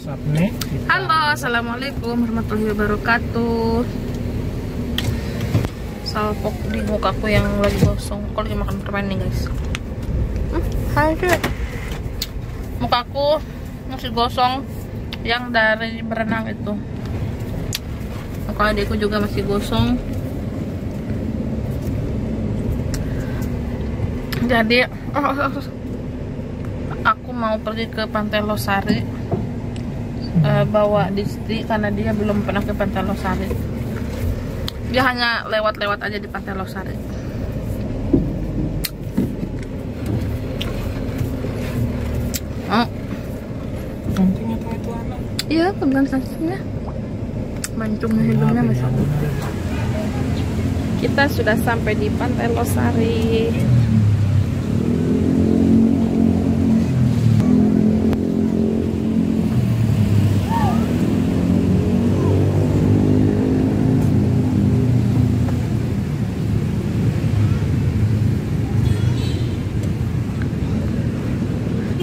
Sapne. Halo, assalamualaikum warahmatullahi wabarakatuh. Salpok di mukaku yang lagi gosong. Aku lagi makan permen nih guys. Hai cuy. Mukaku masih gosong yang dari berenang itu. Muka adikku juga masih gosong. Jadi aku mau pergi ke Pantai Losari. Bawa Disti karena dia belum pernah ke Pantai Losari. Dia hanya lewat-lewat aja di Pantai Losari. Oh. Kancingnya tuh itu anak. Iya, pegang kancingnya. Mancungnya hidungnya masih. Kita sudah sampai di Pantai Losari.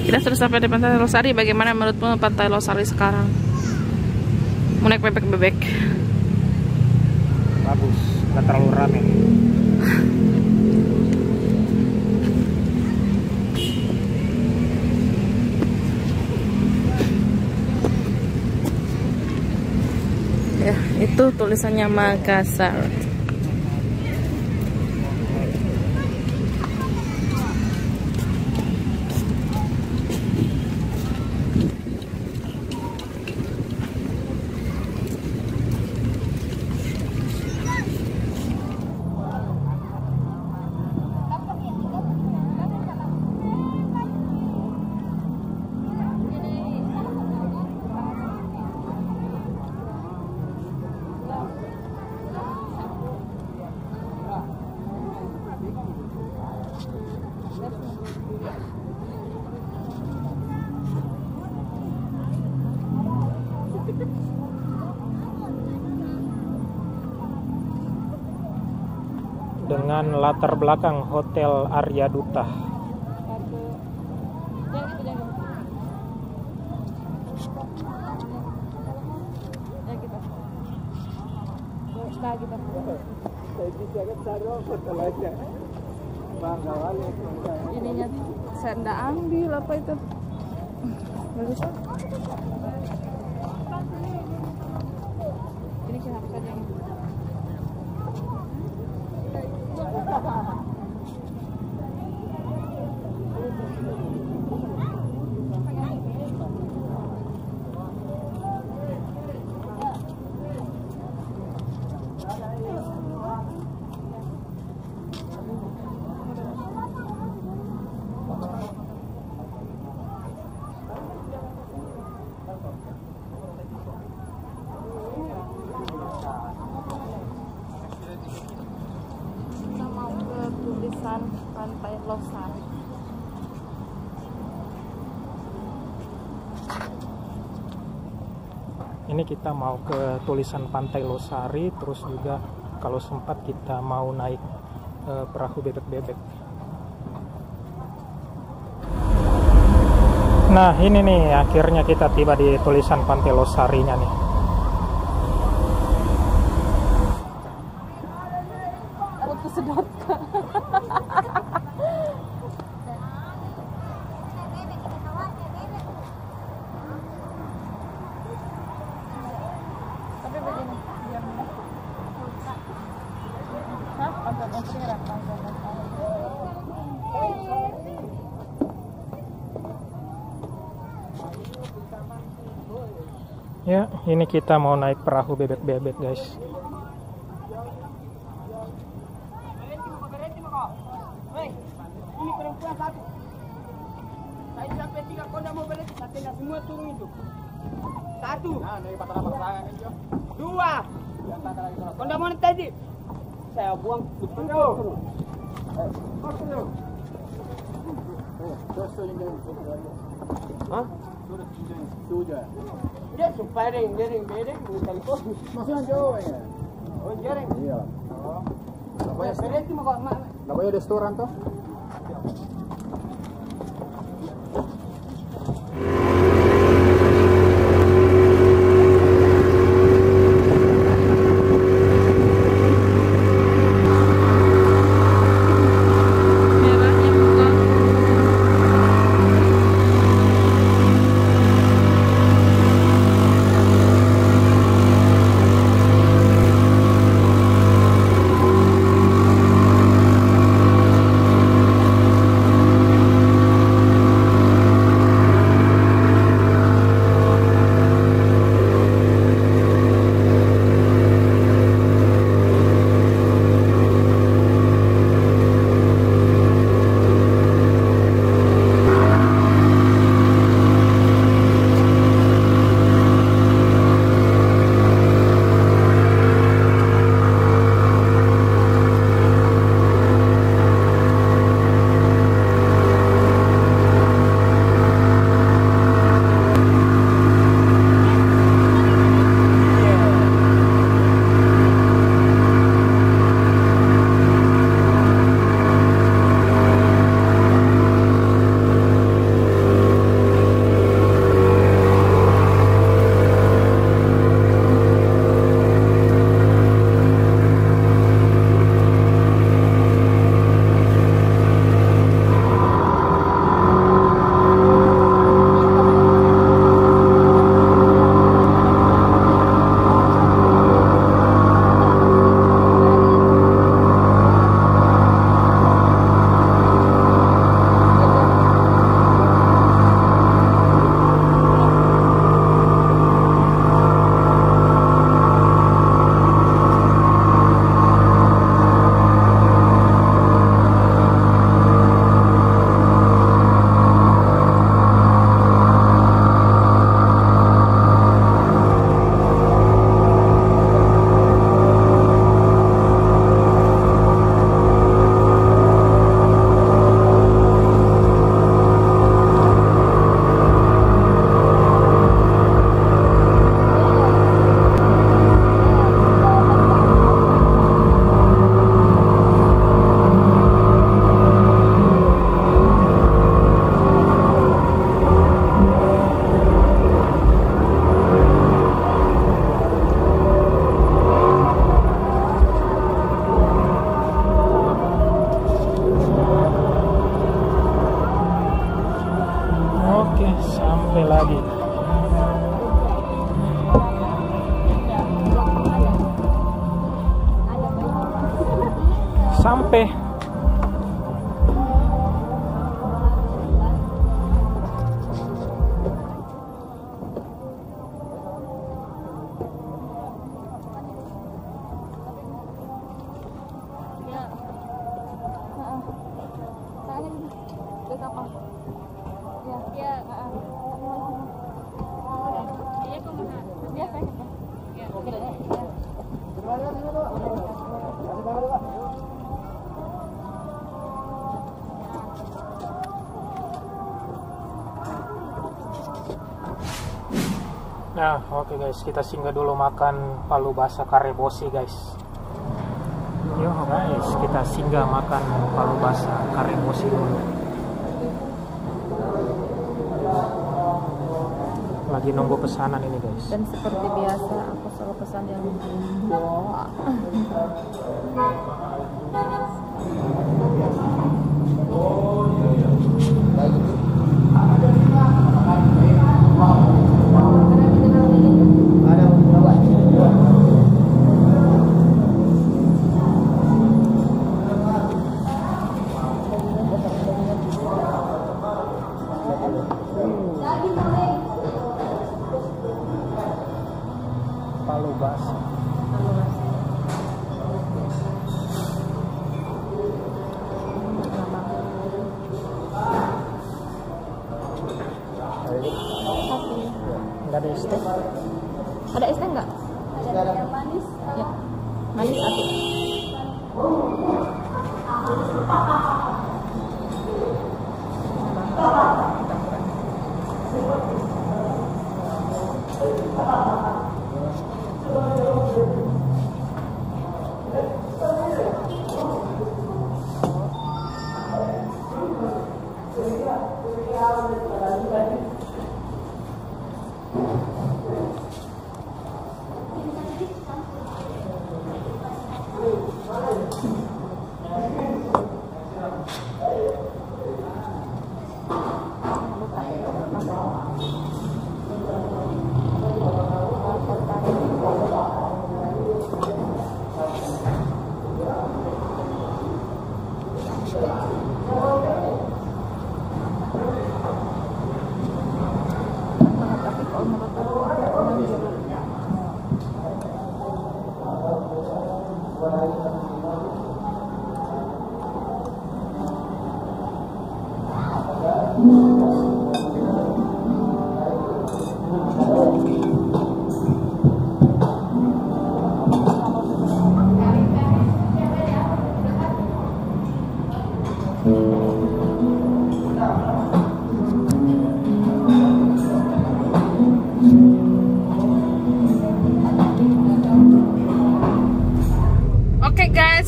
Kita sudah sampai di Pantai Losari. Bagaimana menurutmu Pantai Losari sekarang? Mau naik bebek-bebek? Bagus, nggak terlalu rame. Ya, itu tulisannya Makassar. Dengan latar belakang Hotel Arya Duta. Ininya saya nggak ambil apa itu. Bagus. Ini kenapa saja yang tulisan Pantai Losari. Ini kita mau ke tulisan Pantai Losari, terus juga kalau sempat kita mau naik perahu bebek-bebek. Nah ini nih akhirnya kita tiba di tulisan Pantai Losarinya nih. Aku kesedot. Tapi begini, biar hah? Ya, ini kita mau naik perahu bebek-bebek guys. Ini perempuan satu. Saya sampai 3 kau mau berhenti, saya semua turun itu. 1. Dua. Kau mau tadi. Saya buang betul. Hah? Sudah. Dia supaya ring bukan kau. Maksudnya jauh ya? Oh, jaring. Iya. Oh. Berhenti mau kau mana? Namanya restoran toh? sampai. Nah, oke guys, kita singgah dulu makan palu basah karebosi guys. Yo guys, kita singgah makan palu basah karebosi dulu. Lagi nunggu pesanan ini guys. Dan seperti biasa aku selalu pesan yang wah. Palu basah. Nggak ada es teh? Ada es teh nggak? Ada yang manis. Ya, manis satu.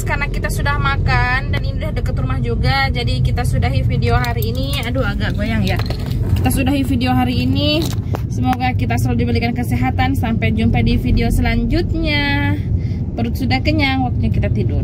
Karena kita sudah makan dan ini udah deket rumah juga, jadi kita sudahi video hari ini. Aduh, agak goyang ya. Kita sudahi video hari ini. Semoga kita selalu diberikan kesehatan. Sampai jumpa di video selanjutnya. Perut sudah kenyang, waktunya kita tidur.